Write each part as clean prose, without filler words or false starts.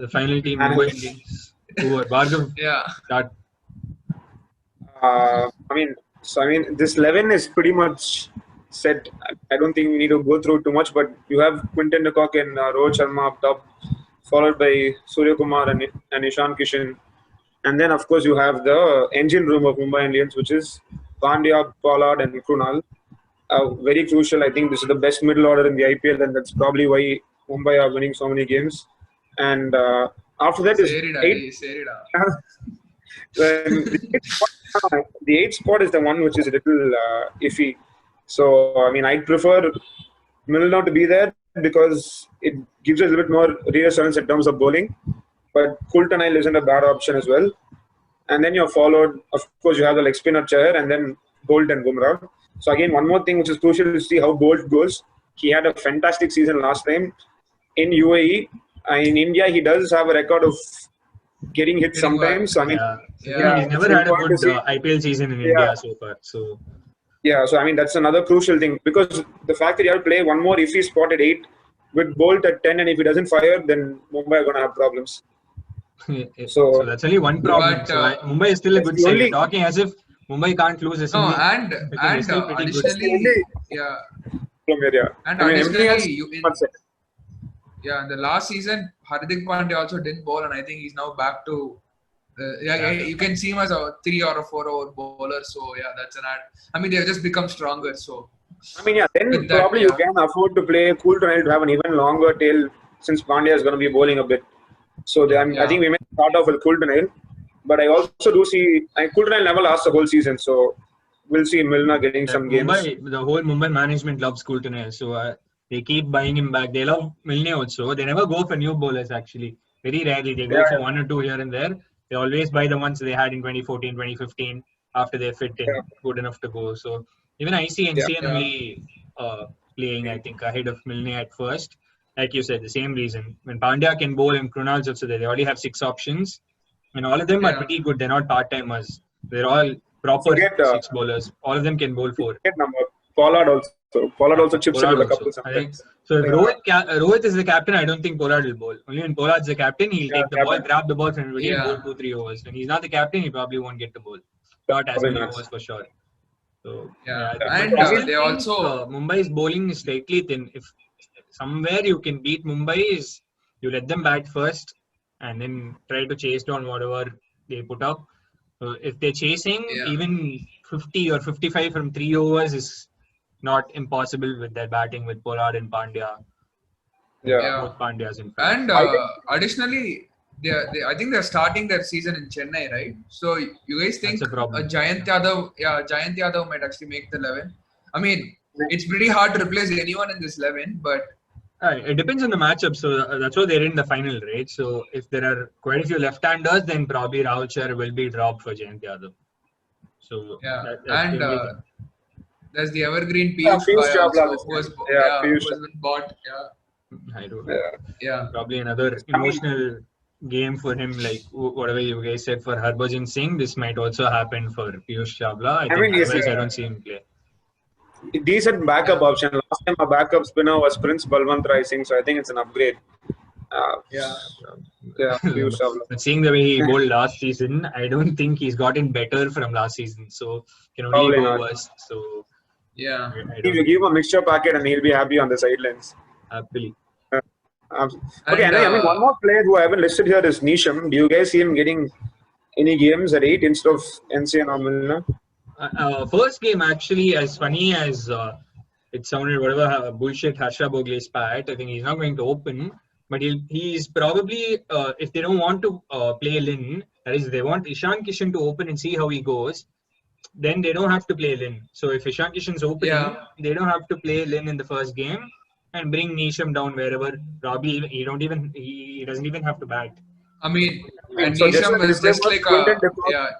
The final team, And- Mumbai Indians. Who are Bhargav? Yeah. Start. This 11 is pretty much set. I don't think we need to go through too much, but you have Quinton de Kock and Rohit Sharma up top, followed by Surya Kumar and Ishan Kishan. And then, of course, you have the engine room of Mumbai Indians, which is Pandya, Pollard, and Krunal. Very crucial. I think this is the best middle order in the IPL, and that's probably why Mumbai are winning so many games. And after that is the eighth spot is the one which is a little iffy. So, I'd prefer Milner to be there because it gives us a little bit more reassurance in terms of bowling. But Kultanile isn't a bad option as well. And then you're followed, of course, you have the leg spinner chair and then Bolt and Bumrah. So again, one more thing which is crucial to see how Bolt goes. He had a fantastic season last time in UAE. In India, he does have a record of getting hit sometimes. He's never had a good IPL season in India so far. So that's another crucial thing because the fact that you have to play one more iffy spot at 8 with Bolt at 10, and if he doesn't fire, then Mumbai are going to have problems. So that's only one problem. But, Mumbai is still a good side. You're talking as if Mumbai can't lose a single. And additionally, the last season Hardik Pandya also didn't bowl, and I think he's now back to. You can see him as a 3 or a 4 over bowler. So that's an add. They've just become stronger. So then probably you can afford to play Kultanile to have an even longer tail since Pandya is going to be bowling a bit. So I think we may start off with Kultanile, but I also do see Kultanile never lasts the whole season, so we'll see Milner getting some games. The whole Mumbai management loves Kultanile, so they keep buying him back. They love Milne also. They never go for new bowlers actually. Very rarely they go for 1 or 2 here and there. They always buy the ones they had in 2014, 2015 after they fit in good enough to go. So even I see NCN only playing, I think, ahead of Milne at first. Like you said, the same reason. When Pandya can bowl and Krunal's also there, they already have 6 options. And all of them are pretty good. They're not part-timers. They're all proper 6 bowlers. All of them can bowl 4. Pollard also chips in with a couple sometimes. So if Rohit is the captain, I don't think Pollard will bowl. Only when Pollard's the captain, he'll take the ball, grab the ball from everybody and bowl 2-3 overs. When he's not the captain, he probably won't get the ball. Not as many overs for sure. So and they also Mumbai's bowling is slightly thin. If somewhere you can beat Mumbai is you let them bat first and then try to chase down whatever they put up. If they're chasing, even 50 or 55 from 3 overs is not impossible with their batting with Pollard and Pandya. Both Pandyas in fact. And additionally, I think they're starting their season in Chennai, right? So you guys think Jayant Yadav might actually make the 11? It's pretty hard to replace anyone in this 11, but it depends on the matchup. So that's why they're in the final, right? So if there are quite a few left-handers, then probably Rahul Chahar will be dropped for Jayant Yadav. So there's the evergreen Piyush Bhai also, who has been bought. I don't know. Probably another emotional game for him, like whatever you guys said for Harbhajan Singh. This might also happen for Piyush Chawla. I don't see him play. Decent backup option. Last time a backup spinner was Prince Balwant Rai Singh, so I think it's an upgrade. But seeing the way he bowled last season, I don't think he's gotten better from last season. So can only go worse. So if you give him a mixture packet and he'll be happy on the sidelines. Happily. One more player who I haven't listed here is Nisham. Do you guys see him getting any games at 8 instead of NCN or Milner? First game actually, as funny as it sounded, whatever bullshit Harsha Bhogle spat, I think he's not going to open. But he's probably, if they don't want to play Lin, that is, they want Ishan Kishan to open and see how he goes, then they don't have to play Lin. So if Ishan Kishan's opening, they don't have to play Lin in the first game and bring Nisham down wherever. Probably he doesn't even have to bat. And Nisham is just like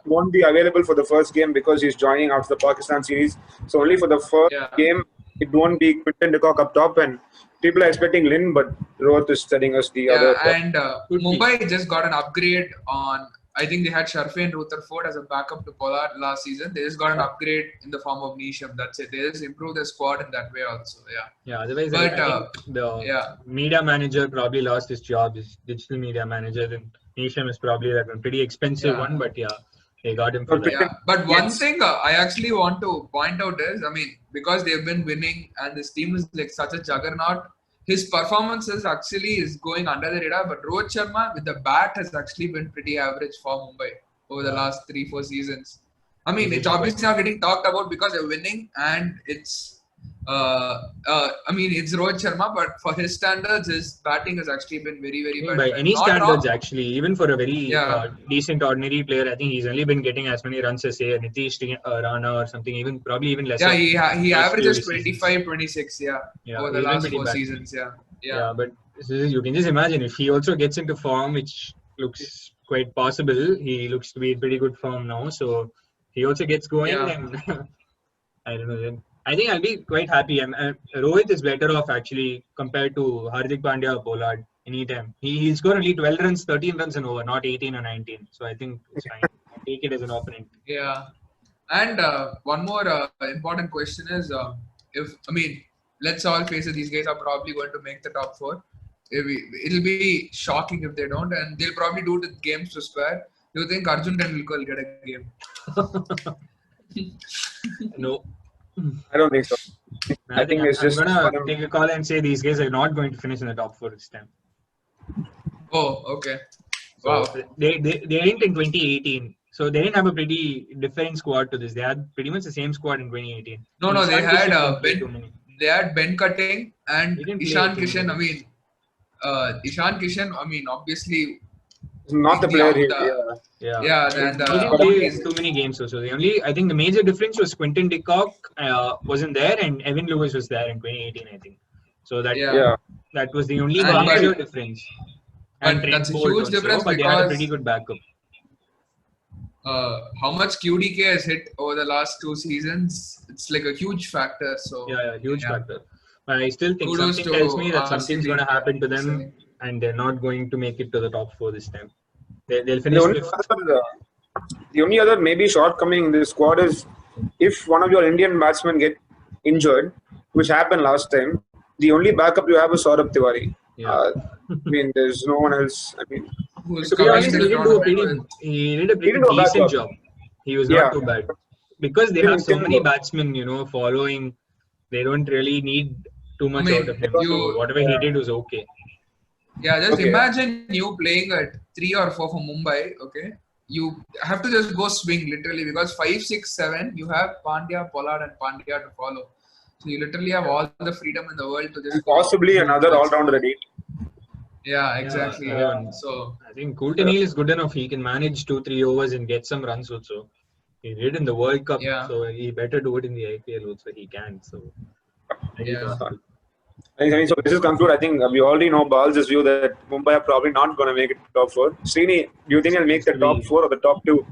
won't be available for the first game because he's joining after the Pakistan series. So only for the first game, it won't be Quinton de Kock up top, and people are expecting Lin, but Rohit is telling us the other. And Mumbai just got an upgrade on I think they had Sharfe and Rutherford as a backup to Pollard last season. They just got an upgrade in the form of Neesham. That's it. They just improved their squad in that way also. Yeah. Yeah. Otherwise, But I think the media manager probably lost his job. His digital media manager. Then Neesham is probably like a pretty expensive one, but yeah, they got him for that. Yeah. But one thing I actually want to point out is, I mean, because they've been winning and this team is like such a juggernaut, his performances actually is going under the radar. But Rohit Sharma with the bat has actually been pretty average for Mumbai over the last 3-4 seasons. I mean, it's obviously not getting talked about because they're winning, and it's I mean, it's Rohit Sharma, but for his standards, his batting has actually been very, very bad. By any standards, actually, even for a very decent ordinary player, I think he's only been getting as many runs as, say, Nitish Rana or something, probably even less. Yeah, he averages 25, 26, over the last 4 seasons, Yeah, but you can just imagine if he also gets into form, which looks quite possible. He looks to be in pretty good form now, so he also gets going, and I don't know then. I think I'll be quite happy. Rohit is better off actually compared to Hardik Pandya or Pollard anytime. He'll score only 12 runs, 13 runs and over, not 18 or 19. So I think it's fine. I take it as an opponent. Yeah. And one more important question is, let's all face it, these guys are probably going to make the top 4. It'll be shocking if they don't, and they'll probably do the games to spare. Do you think Arjun Tendulkar will get a game? No. I don't think so. I think it's just. I'm gonna take a call and say these guys are not going to finish in the top 4 this time. Oh, okay. So wow. They didn't in 2018. So they didn't have a pretty different squad to this. They had pretty much the same squad in 2018. No, they had They had Ben Cutting and Ishan Kishan. Ishan Kishan. Obviously. Not the player he didn't play too many games also. I think the major difference was Quinton de Kock wasn't there and Evan Lewis was there in 2018, I think. So that was the only major difference. And that's a huge difference but because they had a pretty good backup. How much QDK has hit over the last 2 seasons? It's like a huge factor. So huge factor. But I still think something tells me that something's going to happen to them, and they're not going to make it to the top 4 this time. They'll finish the only other maybe shortcoming in this squad is if one of your Indian batsmen get injured, which happened last time, the only backup you have is Saurabh Tiwari. There's no one else. He did a pretty decent job. He was not too bad. Because they have so many batsmen, following, they don't really need too much out of him. So whatever he did was okay. Yeah, just imagine you playing at 3 or 4 for Mumbai, okay? You have to just go swing literally because 5, 6, 7, you have Pandya, Pollard and Pandya to follow. So you literally have all the freedom in the world to just... And possibly another all-rounder at 8. Yeah, exactly. So I think Coulter Neal is good enough. He can manage 2-3 overs and get some runs also. He did in the World Cup, so he better do it in the IPL also. He can. So so this is conclude. I think we already know Bal's view that Mumbai are probably not going to make it top 4. Srini, do you think they'll make the top 4 or the top 2?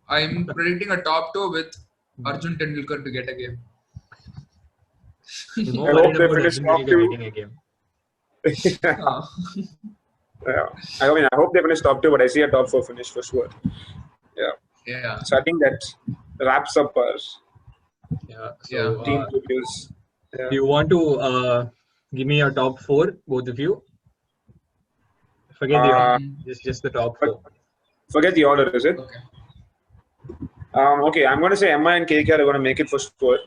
I'm predicting a top 2 with Arjun Tendulkar to get a game. I hope they finish top 2. I hope they finish top 2, but I see a top 4 finish for sure. Yeah. So I think that wraps up our team reviews. Do you want to give me your top 4, both of you? Forget the order. Just the top 4. Forget the order, is it? Okay, I'm going to say MI and KKR are going to make it for sure.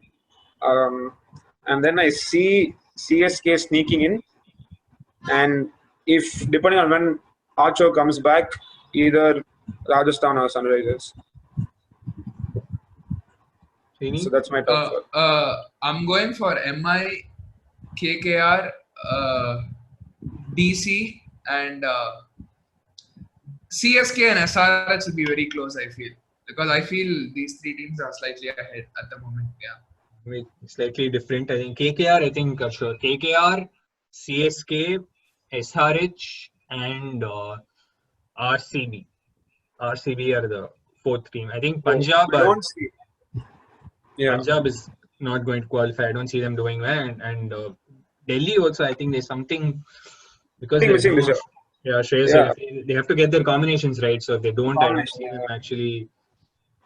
And then I see CSK sneaking in. And if, depending on when Archer comes back, either Rajasthan or Sunrisers. So that's my top 4. I'm going for MI, KKR, DC, and CSK and SRH will be very close, I feel. Because I feel these 3 teams are slightly ahead at the moment. Slightly different. I think KKR, sure. KKR, CSK, SRH, and RCB. RCB are the 4th team. I think Punjab. Punjab is not going to qualify. I don't see them doing well. And Delhi also, I think there's something because Yeah, Shreyas Iyer, they have to get their combinations right. So if they don't, I don't see them actually.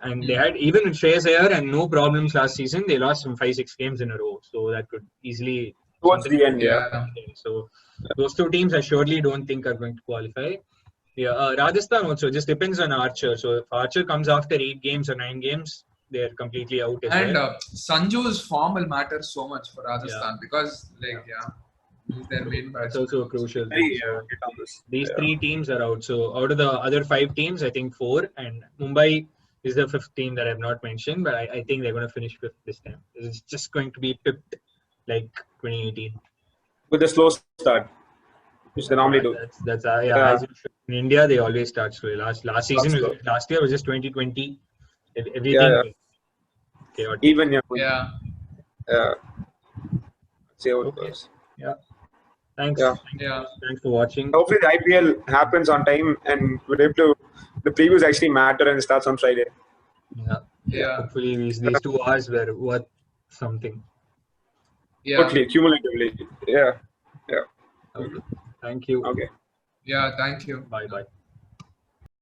And they had, even with Shreyas Iyer and no problems last season, they lost some 5-6 games in a row. So that could easily Towards the end, So those two teams I surely don't think are going to qualify. Yeah, Rajasthan also just depends on Archer. So if Archer comes after 8 games or 9 games, they're completely out as And well. Sanju's form will matter so much for Rajasthan because he's their main That's batsman. also a crucial thing. So these 3 teams are out. So out of the other 5 teams, I think 4, and Mumbai is the 5th team that I've not mentioned, but I think they're going to finish 5th this time. It's just going to be pipped like 2018. With a slow start, which they normally do. That's as you should. In India, they always start slow. Last year was just 2020. Everything chaotic. Even yeah. See how it goes. Yeah. Thanks. Thanks for watching. Hopefully the IPL happens on time and we're able to. The previews actually matter and starts on Friday. Yeah. Hopefully these 2 hours were worth something. Yeah. Totally, cumulatively. Yeah. Okay. Thank you. Okay. Yeah. Thank you. Bye.